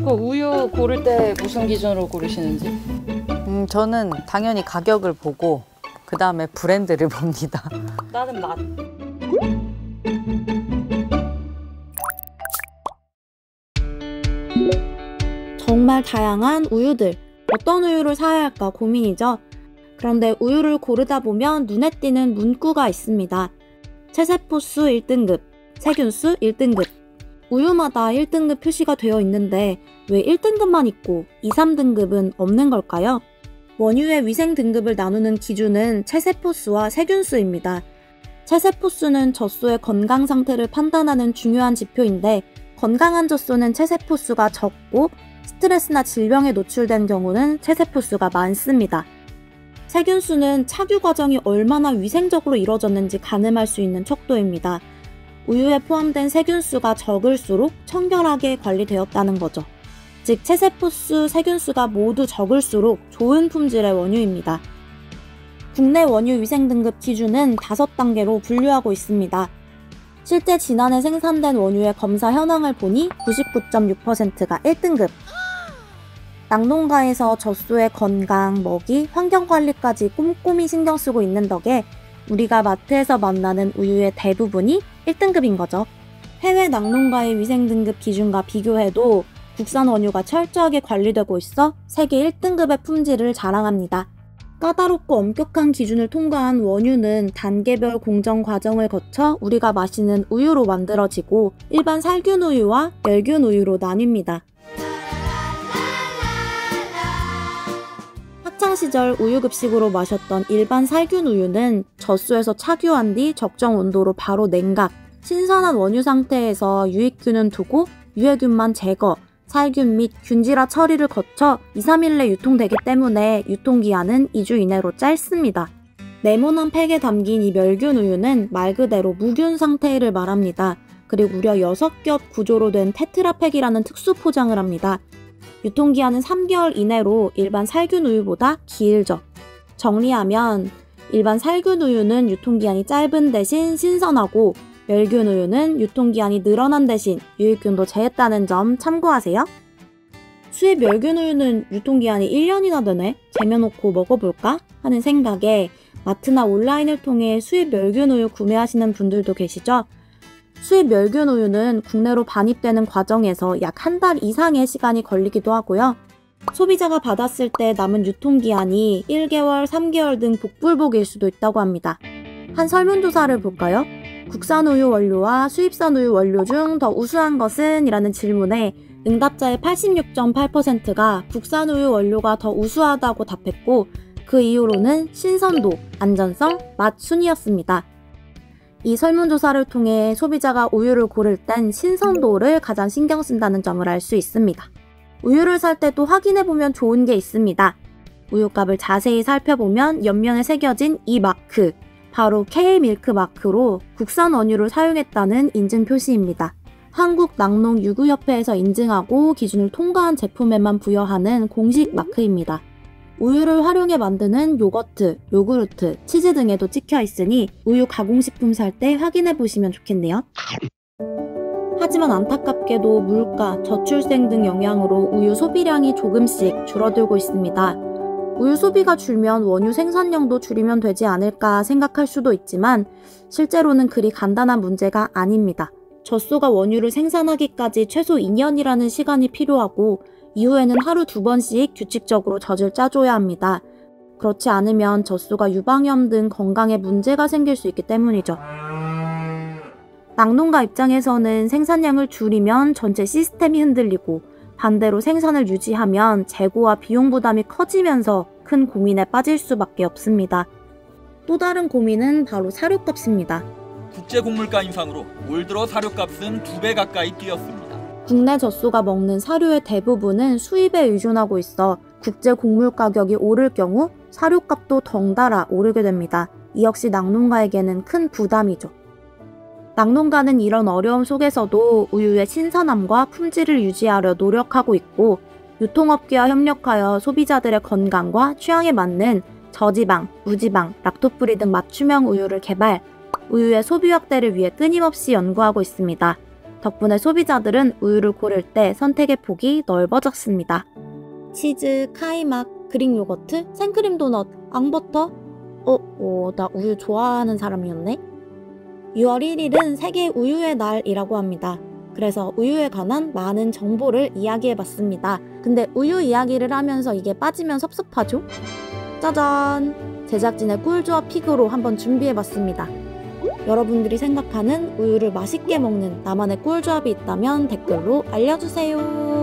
그 우유 고를 때 무슨 기준으로 고르시는지? 저는 당연히 가격을 보고 그 다음에 브랜드를 봅니다. 나는 맛. 정말 다양한 우유들. 어떤 우유를 사야 할까 고민이죠. 그런데 우유를 고르다 보면 눈에 띄는 문구가 있습니다. 체세포수 1등급, 세균수 1등급. 우유마다 1등급 표시가 되어 있는데 왜 1등급만 있고 2, 3등급은 없는 걸까요? 원유의 위생 등급을 나누는 기준은 체세포수와 세균수입니다. 체세포수는 젖소의 건강 상태를 판단하는 중요한 지표인데 건강한 젖소는 체세포수가 적고 스트레스나 질병에 노출된 경우는 체세포수가 많습니다. 세균수는 착유 과정이 얼마나 위생적으로 이루어졌는지 가늠할 수 있는 척도입니다. 우유에 포함된 세균수가 적을수록 청결하게 관리되었다는 거죠. 즉 체세포수, 세균수가 모두 적을수록 좋은 품질의 원유입니다. 국내 원유 위생 등급 기준은 5단계로 분류하고 있습니다. 실제 지난해 생산된 원유의 검사 현황을 보니 99.6%가 1등급. 낙농가에서 젖소의 건강, 먹이, 환경 관리까지 꼼꼼히 신경 쓰고 있는 덕에 우리가 마트에서 만나는 우유의 대부분이 1등급인 거죠. 해외 낙농가의 위생 등급 기준과 비교해도 국산 원유가 철저하게 관리되고 있어 세계 1등급의 품질을 자랑합니다. 까다롭고 엄격한 기준을 통과한 원유는 단계별 공정 과정을 거쳐 우리가 마시는 우유로 만들어지고 일반 살균 우유와 멸균 우유로 나뉩니다. 학창시절 우유급식으로 마셨던 일반 살균 우유는 젖소에서 착유한 뒤 적정 온도로 바로 냉각, 신선한 원유 상태에서 유익균은 두고 유해균만 제거, 살균 및 균질화 처리를 거쳐 2, 3일 내 유통되기 때문에 유통기한은 2주 이내로 짧습니다. 네모난 팩에 담긴 이 멸균 우유는 말 그대로 무균 상태를 말합니다. 그리고 무려 6겹 구조로 된 테트라팩이라는 특수 포장을 합니다. 유통기한은 3개월 이내로 일반 살균 우유보다 길죠. 정리하면 일반 살균 우유는 유통기한이 짧은 대신 신선하고 멸균 우유는 유통기한이 늘어난 대신 유익균도 제했다는 점 참고하세요. 수입 멸균 우유는 유통기한이 1년이나 되네? 쟁여놓고 먹어볼까? 하는 생각에 마트나 온라인을 통해 수입 멸균 우유 구매하시는 분들도 계시죠? 수입 멸균 우유는 국내로 반입되는 과정에서 약 한 달 이상의 시간이 걸리기도 하고요. 소비자가 받았을 때 남은 유통기한이 1개월, 3개월 등 복불복일 수도 있다고 합니다. 한 설문조사를 볼까요? 국산 우유 원료와 수입산 우유 원료 중 더 우수한 것은? 이라는 질문에 응답자의 86.8%가 국산 우유 원료가 더 우수하다고 답했고 그 이유로는 신선도, 안전성, 맛 순이었습니다. 이 설문조사를 통해 소비자가 우유를 고를 땐 신선도를 가장 신경 쓴다는 점을 알 수 있습니다. 우유를 살 때도 확인해보면 좋은 게 있습니다. 우유값을 자세히 살펴보면 옆면에 새겨진 이 마크, 바로 K밀크 마크로 국산 원유를 사용했다는 인증 표시입니다. 한국낙농유구협회에서 인증하고 기준을 통과한 제품에만 부여하는 공식 마크입니다. 우유를 활용해 만드는 요거트, 요구르트, 치즈 등에도 찍혀 있으니 우유 가공식품 살 때 확인해 보시면 좋겠네요. 하지만 안타깝게도 물가, 저출생 등 영향으로 우유 소비량이 조금씩 줄어들고 있습니다. 우유 소비가 줄면 원유 생산량도 줄이면 되지 않을까 생각할 수도 있지만 실제로는 그리 간단한 문제가 아닙니다. 젖소가 원유를 생산하기까지 최소 2년이라는 시간이 필요하고 이후에는 하루 2번씩 규칙적으로 젖을 짜줘야 합니다. 그렇지 않으면 젖소가 유방염 등 건강에 문제가 생길 수 있기 때문이죠. 낙농가 입장에서는 생산량을 줄이면 전체 시스템이 흔들리고 반대로 생산을 유지하면 재고와 비용 부담이 커지면서 큰 고민에 빠질 수밖에 없습니다. 또 다른 고민은 바로 사료값입니다. 국제곡물가 인상으로 올 들어 사료값은 2배 가까이 뛰었습니다. 국내 젖소가 먹는 사료의 대부분은 수입에 의존하고 있어 국제 곡물 가격이 오를 경우 사료값도 덩달아 오르게 됩니다. 이 역시 낙농가에게는 큰 부담이죠. 낙농가는 이런 어려움 속에서도 우유의 신선함과 품질을 유지하려 노력하고 있고 유통업계와 협력하여 소비자들의 건강과 취향에 맞는 저지방, 무지방, 락토프리 등 맞춤형 우유를 개발, 우유의 소비 확대를 위해 끊임없이 연구하고 있습니다. 덕분에 소비자들은 우유를 고를 때 선택의 폭이 넓어졌습니다. 치즈, 카이막, 그릭 요거트, 생크림 도넛, 앙버터? 나 우유 좋아하는 사람이었네? 6월 1일은 세계 우유의 날이라고 합니다. 그래서 우유에 관한 많은 정보를 이야기해봤습니다. 근데 우유 이야기를 하면서 이게 빠지면 섭섭하죠? 짜잔! 제작진의 꿀조합 픽으로 한번 준비해봤습니다. 여러분들이 생각하는 우유를 맛있게 먹는 나만의 꿀조합이 있다면 댓글로 알려주세요.